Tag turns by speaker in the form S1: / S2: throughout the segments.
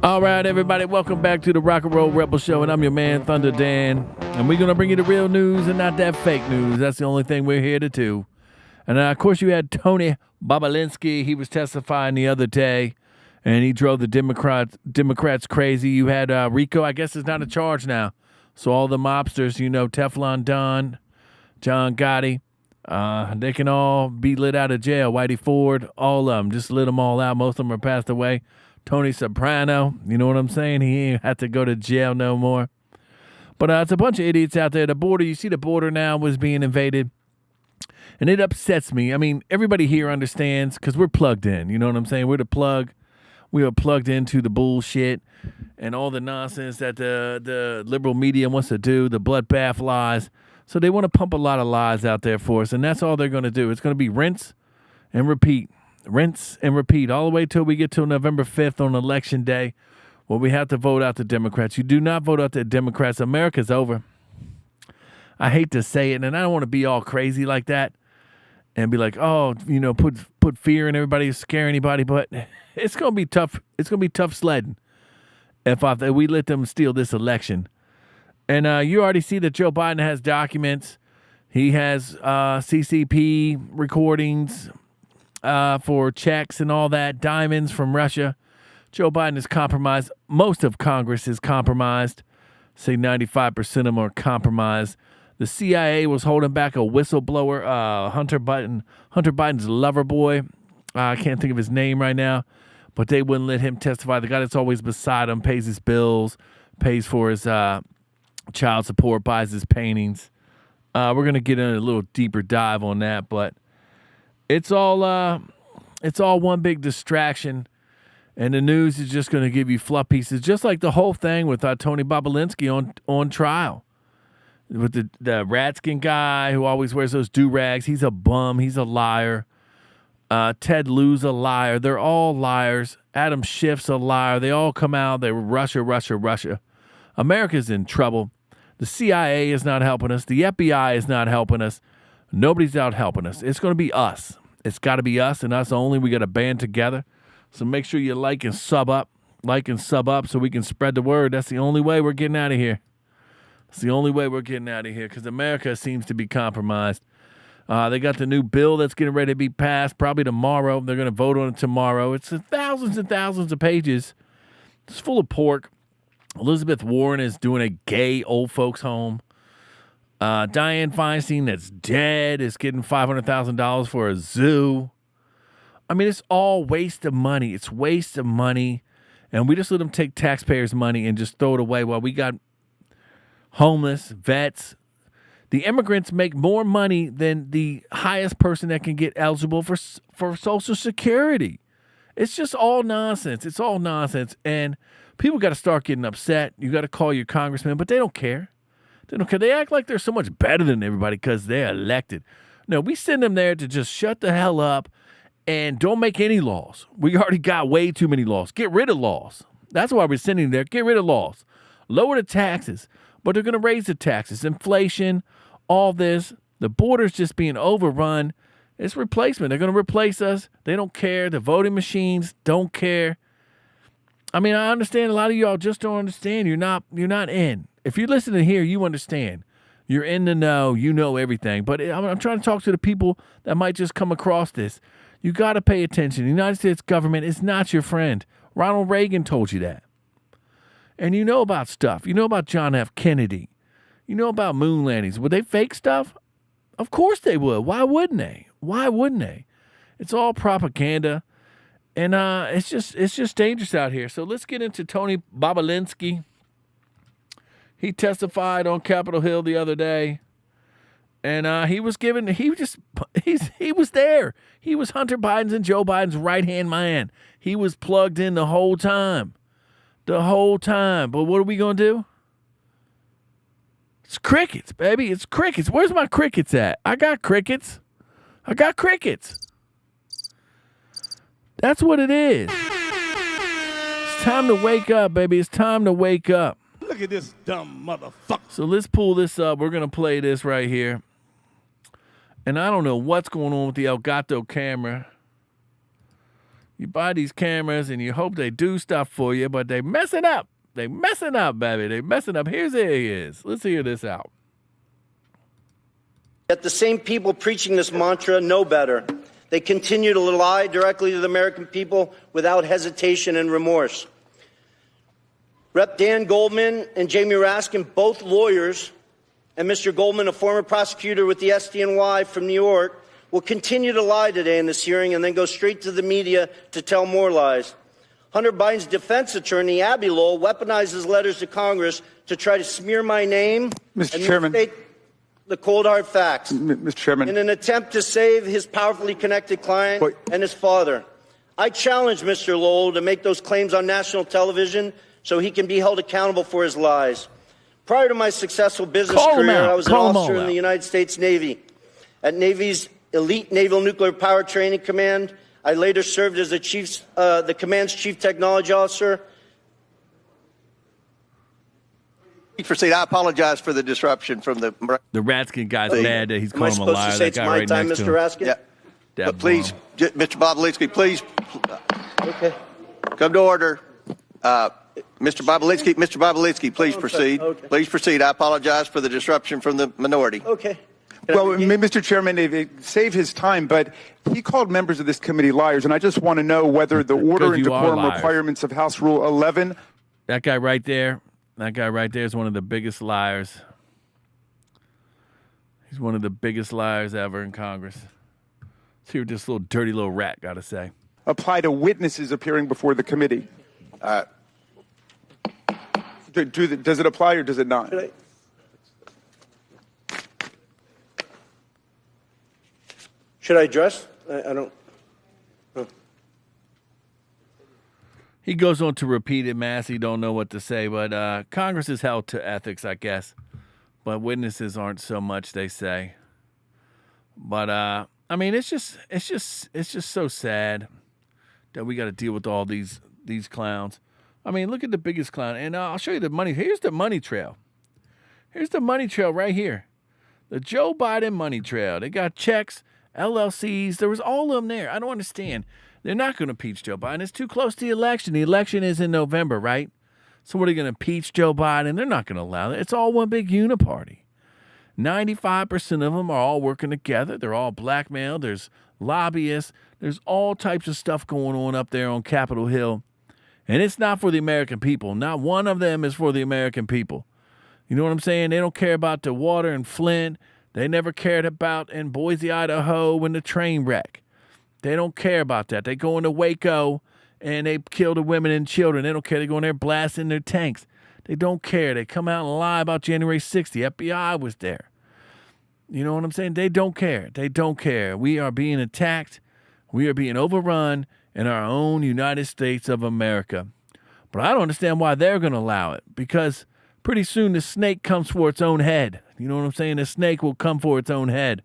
S1: All right, everybody, welcome back to the Rock and Roll Rebel Show, and I'm your man, Thunder Dan, and we're going to bring you the real news and not that fake news. That's the only thing we're here to do. And, of course, you had Tony Bobulinski. He was testifying the other day, and he drove the Democrats crazy. You had RICO. I guess it's not a charge now. So all the mobsters, Teflon Don, John Gotti, they can all be lit out of jail. Whitey Ford, all of them. Just lit them all out. Most of them are passed away. Tony Soprano, you know what I'm saying? He ain't had to go to jail no more. But it's a bunch of idiots out there. The border, you see the border now was being invaded. And it upsets me. I mean, everybody here understands because we're plugged in. You know what I'm saying? We're the plug. We are plugged into the bullshit and all the nonsense that the liberal media wants to do, the bloodbath lies. So they want to pump a lot of lies out there for us. And that's all they're going to do. It's going to be rinse and repeat. Rinse and repeat all the way till we get to November 5th on Election Day where we have to vote out the Democrats. You do not vote out the Democrats. America's over. I hate to say it, and I don't want to be all crazy like that and be like, put fear in everybody, scare anybody, but it's going to be tough. It's going to be tough sledding if we let them steal this election. And you already see that Joe Biden has documents. He has CCP recordings, for checks and all that, diamonds from Russia. Joe Biden is compromised. Most of Congress is compromised. Say 95% of them are compromised. The CIA was holding back a whistleblower, Hunter Biden's lover boy. I can't think of his name right now, but they wouldn't let him testify. The guy that's always beside him, pays his bills, pays for his child support, buys his paintings. We're going to get in a little deeper dive on that, but it's all one big distraction, and the news is just going to give you fluff pieces, just like the whole thing with Tony Bobulinski on trial. With the Ratskin guy who always wears those do-rags. He's a bum. He's a liar. Ted Lieu's a liar. They're all liars. Adam Schiff's a liar. They all come out. They were Russia. America's in trouble. The CIA is not helping us. The FBI is not helping us. Nobody's out helping us. It's going to be us. It's got to be us and us only. We got to band together. So make sure you like and sub up so we can spread the word. That's the only way we're getting out of here. It's the only way we're getting out of here because America seems to be compromised. They got the new bill that's getting ready to be passed probably tomorrow. They're going to vote on it tomorrow. It's thousands and thousands of pages. It's full of pork. Elizabeth Warren is doing a gay old folks home. Dianne Feinstein, that's dead, is getting $500,000 for a zoo. I mean, it's all waste of money. It's waste of money. And we just let them take taxpayers' money and just throw it away while we got homeless, vets. The immigrants make more money than the highest person that can get eligible for Social Security. It's just all nonsense. It's all nonsense. And people got to start getting upset. You got to call your congressman, but they don't care. They don't care. They act like they're so much better than everybody because they're elected. No, we send them there to just shut the hell up and don't make any laws. We already got way too many laws. Get rid of laws. That's why we're sending them there. Get rid of laws. Lower the taxes. But they're going to raise the taxes. Inflation, all this. The border's just being overrun. It's replacement. They're going to replace us. They don't care. The voting machines don't care. I mean, I understand a lot of y'all just don't understand. You're not in. If you're listening here, you understand. You're in the know. You know everything. But I'm trying to talk to the people that might just come across this. You got to pay attention. The United States government is not your friend. Ronald Reagan told you that. And you know about stuff. You know about John F. Kennedy. You know about moon landings. Would they fake stuff? Of course they would. Why wouldn't they? Why wouldn't they? It's all propaganda. And it's just dangerous out here. So let's get into Tony Bobulinski. He testified on Capitol Hill the other day, and he was there. He was Hunter Biden's and Joe Biden's right-hand man. He was plugged in the whole time. But what are we going to do? It's crickets, baby. It's crickets. Where's my crickets at? I got crickets. That's what it is. It's time to wake up, baby. It's time to wake up.
S2: Look at this dumb motherfucker.
S1: So let's pull this up. We're going to play this right here. And I don't know what's going on with the Elgato camera. You buy these cameras and you hope they do stuff for you, but they messing up. They messing up, baby. They messing up. Here he is. Let's hear this out.
S3: Yet the same people preaching this mantra know better. They continue to lie directly to the American people without hesitation and remorse. Rep. Dan Goldman and Jamie Raskin, both lawyers, and Mr. Goldman, a former prosecutor with the SDNY from New York, will continue to lie today in this hearing and then go straight to the media to tell more lies. Hunter Biden's defense attorney, Abby Lowell, weaponizes letters to Congress to try to smear my name
S4: Mr. Chairman.
S3: misstate the cold hard facts.
S4: Mr. Chairman.
S3: In an attempt to save his powerfully connected client and his father. I challenge Mr. Lowell to make those claims on national television so he can be held accountable for his lies. Prior to my successful business career, I was an officer in the United States Navy. At Navy's elite Naval Nuclear Power Training Command, I later served as the command's chief technology officer.
S5: Proceed. I apologize for the disruption from the
S1: Raskin guy's mad that he's calling him a liar.
S3: Am I supposed to say
S1: that
S3: it's
S1: guy
S3: my
S1: right
S3: time,
S1: next
S3: Mr.
S1: to him.
S3: Raskin?
S5: Yeah. But please, Mr. Bobulinski, please
S3: Okay.
S5: come to order. Mr. Bobulinski, please proceed.
S3: Okay.
S5: Please proceed. I apologize for the disruption from the minority.
S3: Okay.
S4: Well, Mr. Chairman, save his time, but he called members of this committee liars, and I just want to know whether the order and decorum requirements of House Rule 11.
S1: That guy right there is one of the biggest liars. He's one of the biggest liars ever in Congress. Let's hear what this little dirty little rat got to say.
S4: Apply to witnesses appearing before the committee. Does it apply or does it not?
S3: Should I address? I don't.
S1: He goes on to repeat it, Mass. He don't know what to say, but Congress is held to ethics, I guess. But witnesses aren't so much, they say. But I mean, it's just so sad that we got to deal with all these clowns. I mean, look at the biggest clown, and I'll show you the money. Here's the money trail. Here's the money trail right here. The Joe Biden money trail. They got checks, LLCs. There was all of them there. I don't understand. They're not going to impeach Joe Biden. It's too close to the election. The election is in November, right? So what are they going to impeach Joe Biden? They're not going to allow it. It's all one big uniparty. 95% of them are all working together. They're all blackmailed. There's lobbyists. There's all types of stuff going on up there on Capitol Hill. And it's not for the American people. Not one of them is for the American people. You know what I'm saying? They don't care about the water in Flint. They never cared about in Boise, Idaho when the train wreck. They don't care about that. They go into Waco and they kill the women and children. They don't care. They go in there blasting their tanks. They don't care. They come out and lie about January 6th. The FBI was there. You know what I'm saying? They don't care. They don't care. We are being attacked. We are being overrun in our own United States of America. But I don't understand why they're going to allow it, because pretty soon the snake comes for its own head. You know what I'm saying? The snake will come for its own head.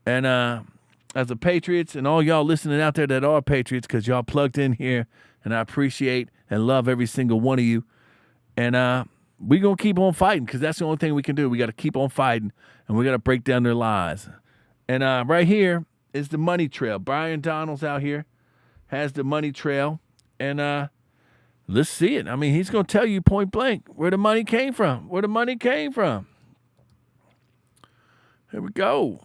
S1: And as the Patriots and all y'all listening out there that are Patriots, because y'all plugged in here, and I appreciate and love every single one of you. And we're going to keep on fighting, because that's the only thing we can do. We got to keep on fighting, and we got to break down their lies. And right here is the money trail. Brian Donald's out here, has the money trail, and let's see it. I mean, he's going to tell you point blank where the money came from, where the money came from. Here we go.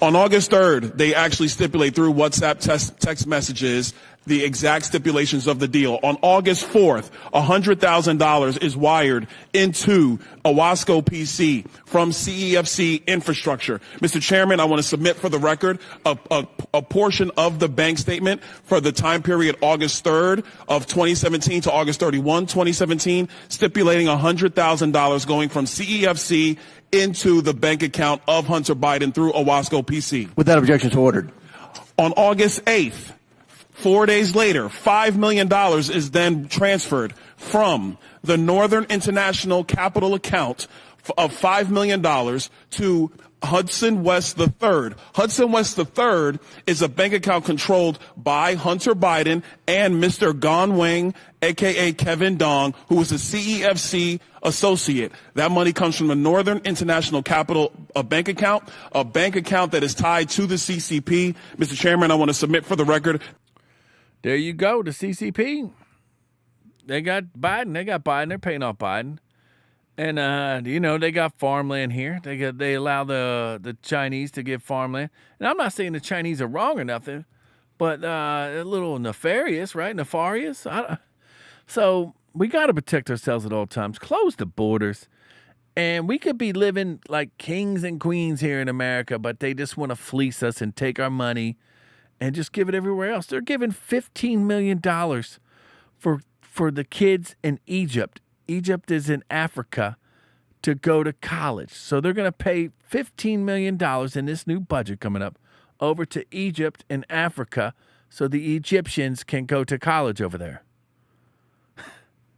S2: On August 3rd, they actually stipulate through WhatsApp text messages the exact stipulations of the deal. On August 4th, $100,000 is wired into Owasco PC from CEFC infrastructure. Mr. Chairman, I want to submit for the record a portion of the bank statement for the time period August 3rd of 2017 to August 31, 2017, stipulating $100,000 going from CEFC into the bank account of Hunter Biden through Owasco PC.
S5: Without objection, so ordered.
S2: On August 8th, 4 days later, $5 million is then transferred from the Northern International Capital account of $5 million to Hudson West III. Hudson West III is a bank account controlled by Hunter Biden and Mr. Gong Wang, a.k.a. Kevin Dong, who was a CEFC associate. That money comes from the Northern International Capital bank account that is tied to the CCP. Mr. Chairman, I want to submit for the record.
S1: There you go, the CCP. They got Biden. They're paying off Biden. And, they got farmland here. They allow the Chinese to get farmland. And I'm not saying the Chinese are wrong or nothing, but a little nefarious, right? Nefarious. So we got to protect ourselves at all times. Close the borders. And we could be living like kings and queens here in America, but they just want to fleece us and take our money and just give it everywhere else. They're giving $15 million for the kids in Egypt. Egypt is in Africa to go to college. So they're going to pay $15 million in this new budget coming up over to Egypt and Africa so the Egyptians can go to college over there.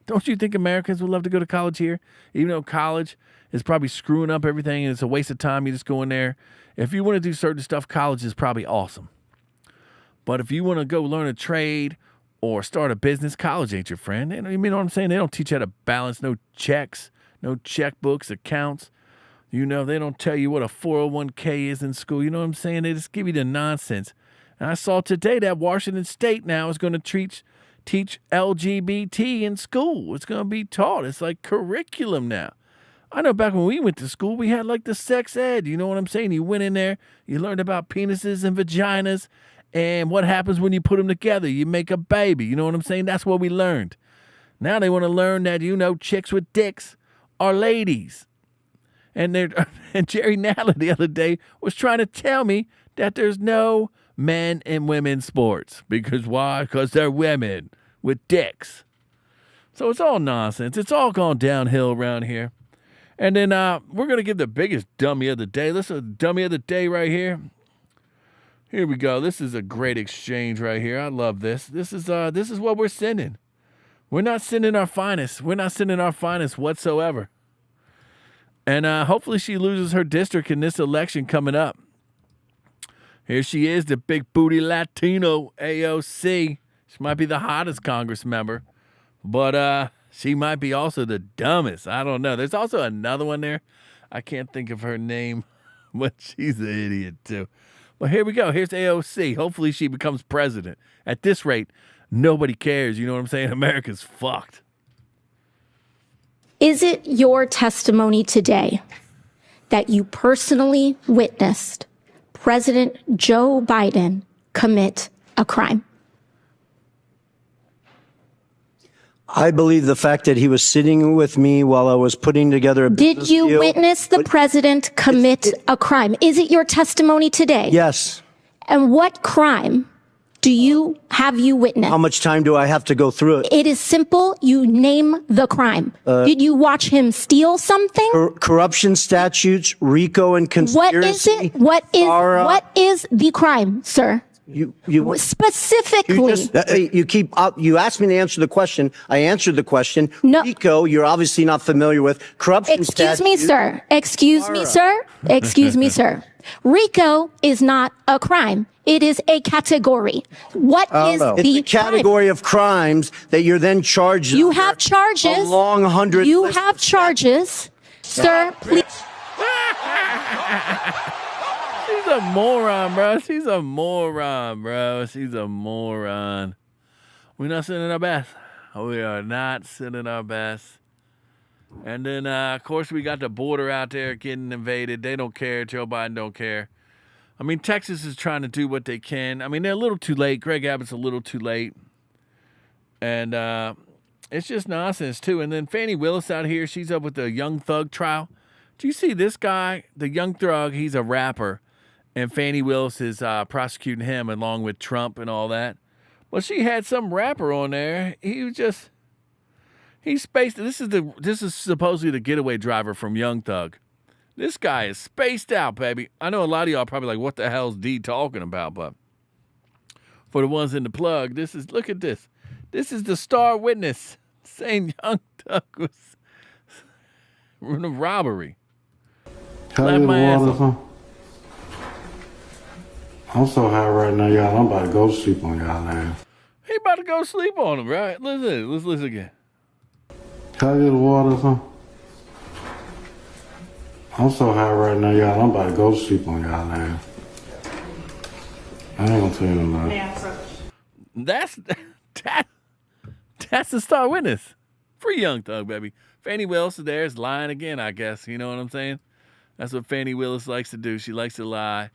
S1: Don't you think Americans would love to go to college here? Even though college is probably screwing up everything and it's a waste of time, you just go in there. If you want to do certain stuff, college is probably awesome. But if you want to go learn a trade or start a business, college ain't your friend. You know what I'm saying? They don't teach you how to balance no checks, no checkbooks, accounts. They don't tell you what a 401k is in school. You know what I'm saying? They just give you the nonsense. And I saw today that Washington State now is going to teach LGBT in school. It's going to be taught. It's like curriculum now. I know back when we went to school, we had like the sex ed. You know what I'm saying? You went in there, you learned about penises and vaginas, and what happens when you put them together? You make a baby. You know what I'm saying? That's what we learned. Now they want to learn that, chicks with dicks are ladies. And Jerry Nadler the other day was trying to tell me that there's no men and women sports. Because why? Because they're women with dicks. So it's all nonsense. It's all gone downhill around here. And then we're going to give the biggest dummy of the day. Listen to the dummy of the day right here. Here we go. This is a great exchange right here. I love this. This is what we're sending. We're not sending our finest. We're not sending our finest whatsoever. And hopefully she loses her district in this election coming up. Here she is, the big booty Latino AOC. She might be the hottest Congress member, but she might be also the dumbest. I don't know. There's also another one there. I can't think of her name, but she's an idiot too. But here we go. Here's AOC. Hopefully she becomes president. At this rate, nobody cares. You know what I'm saying? America's fucked.
S6: Is it your testimony today that you personally witnessed President Joe Biden commit a crime?
S7: I believe the fact that he was sitting with me while I was putting together a business deal.
S6: Did you witness the president commit a crime? Is it your testimony today?
S7: Yes.
S6: And what crime have you witnessed?
S7: How much time do I have to go through it?
S6: It is simple. You name the crime. Did you watch him steal something?
S7: Corruption statutes, RICO and conspiracy.
S6: What is the crime, sir?
S7: You
S6: specifically.
S7: You asked me to answer the question. I answered the question.
S6: No.
S7: RICO, you're obviously not familiar with. Corruption statutes.
S6: Excuse me, sir. RICO is not a crime. It is a category. What is the
S7: It's a category of crimes that you're then charged.
S6: You have charges.
S7: A long 100.
S6: You have charges, sir. Please.
S1: She's a moron, bro. She's a moron. We're not sending our best. We are not sending our best. And then, of course, we got the border out there getting invaded. They don't care. Joe Biden don't care. I mean, Texas is trying to do what they can. I mean, they're a little too late. Greg Abbott's a little too late. And it's just nonsense, too. And then Fani Willis out here, she's up with the Young Thug trial. Do you see this guy, the Young Thug? He's a rapper. And Fani Willis is prosecuting him along with Trump and all that. Well, she had some rapper on there. He's spaced. This is supposedly the getaway driver from Young Thug. This guy is spaced out, baby. I know a lot of y'all probably like, what the hell's D talking about? But for the ones in the plug, look at this. This is the star witness saying Young Thug was in a robbery.
S8: How did the water come? I'm so high right now, y'all. I'm about to go to sleep on y'all ass.
S1: He about to go sleep on him, right? Let's listen again.
S8: Can I get a water or something? I'm so high right now, y'all. I'm about to go to sleep on y'all ass. I ain't gonna tell you no lie.
S1: That's the star witness. Free Young Thug, baby. Fannie Willis is there, is lying again, I guess. You know what I'm saying? That's what Fannie Willis likes to do. She likes to lie.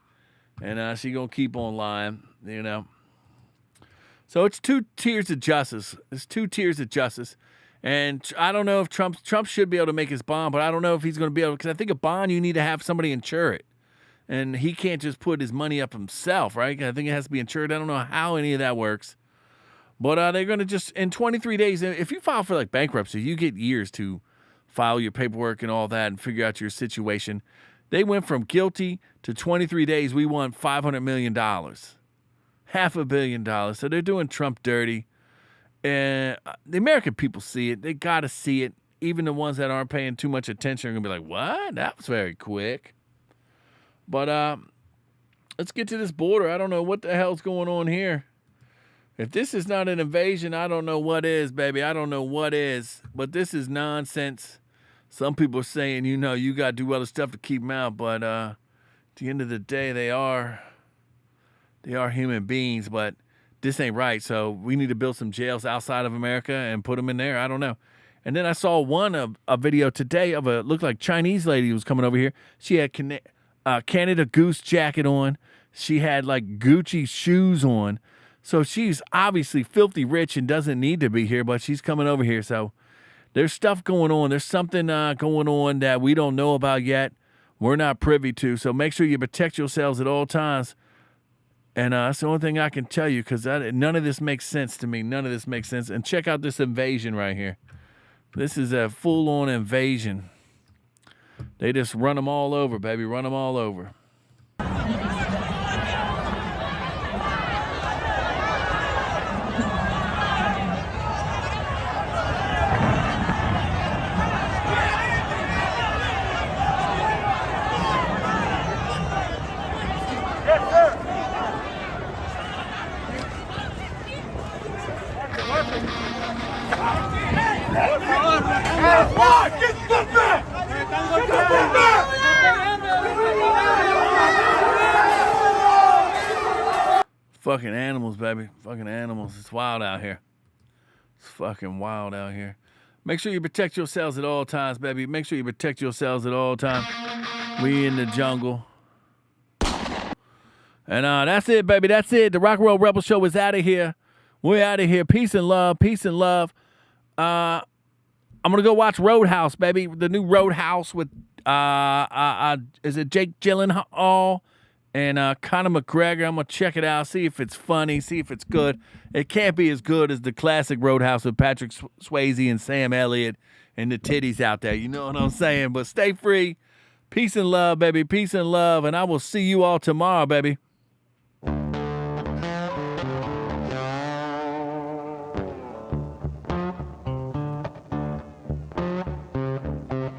S1: And she gonna keep on lying, you know. So it's two tiers of justice. It's two tiers of justice. And I don't know if Trump should be able to make his bond, but I don't know if he's going to be able, because I think a bond, you need to have somebody insure it. And he can't just put his money up himself, right? I think it has to be insured. I don't know how any of that works. But they're going to just, in 23 days, if you file for like bankruptcy, you get years to file your paperwork and all that and figure out your situation. They went from guilty to 23 days. We won $500 million. $500 million. So they're doing Trump dirty. And the American people see it. They got to see it. Even the ones that aren't paying too much attention are going to be like, what? That was very quick. But let's get to this border. I don't know what the hell's going on here. If this is not an invasion, I don't know what is, baby. I don't know what is. But this is nonsense. Some people are saying, you know, you got to do other stuff to keep them out. But at the end of the day, they are human beings. But this ain't right. So we need to build some jails outside of America and put them in there. I don't know. And then I saw a video today of looked like Chinese lady who was coming over here. She had Canada Goose jacket on. She had like Gucci shoes on. So she's obviously filthy rich and doesn't need to be here, but she's coming over here. So there's stuff going on. There's something going on that we don't know about yet. We're not privy to. So make sure you protect yourselves at all times. And that's the only thing I can tell you, because none of this makes sense to me. None of this makes sense. And check out this invasion right here. This is a full-on invasion. They just run them all over, baby. Run them all over. Fucking animals, baby. Fucking animals. It's wild out here. It's fucking wild out here. Make sure you protect yourselves at all times, baby. Make sure you protect yourselves at all times. We in the jungle. And that's it, baby. That's it. The Rock and Roll Rebel Show is out of here. We're out of here. Peace and love. Peace and love. I'm gonna go watch Roadhouse, baby. The new Roadhouse with is it Jake Gyllenhaal and Conor McGregor. I'm gonna check it out, see if it's funny, see if it's good. It can't be as good as the classic Roadhouse with Patrick Swayze and Sam Elliott and the titties out there. You know what I'm saying? But stay free. Peace and love, baby. Peace and love. And I will see you all tomorrow, baby.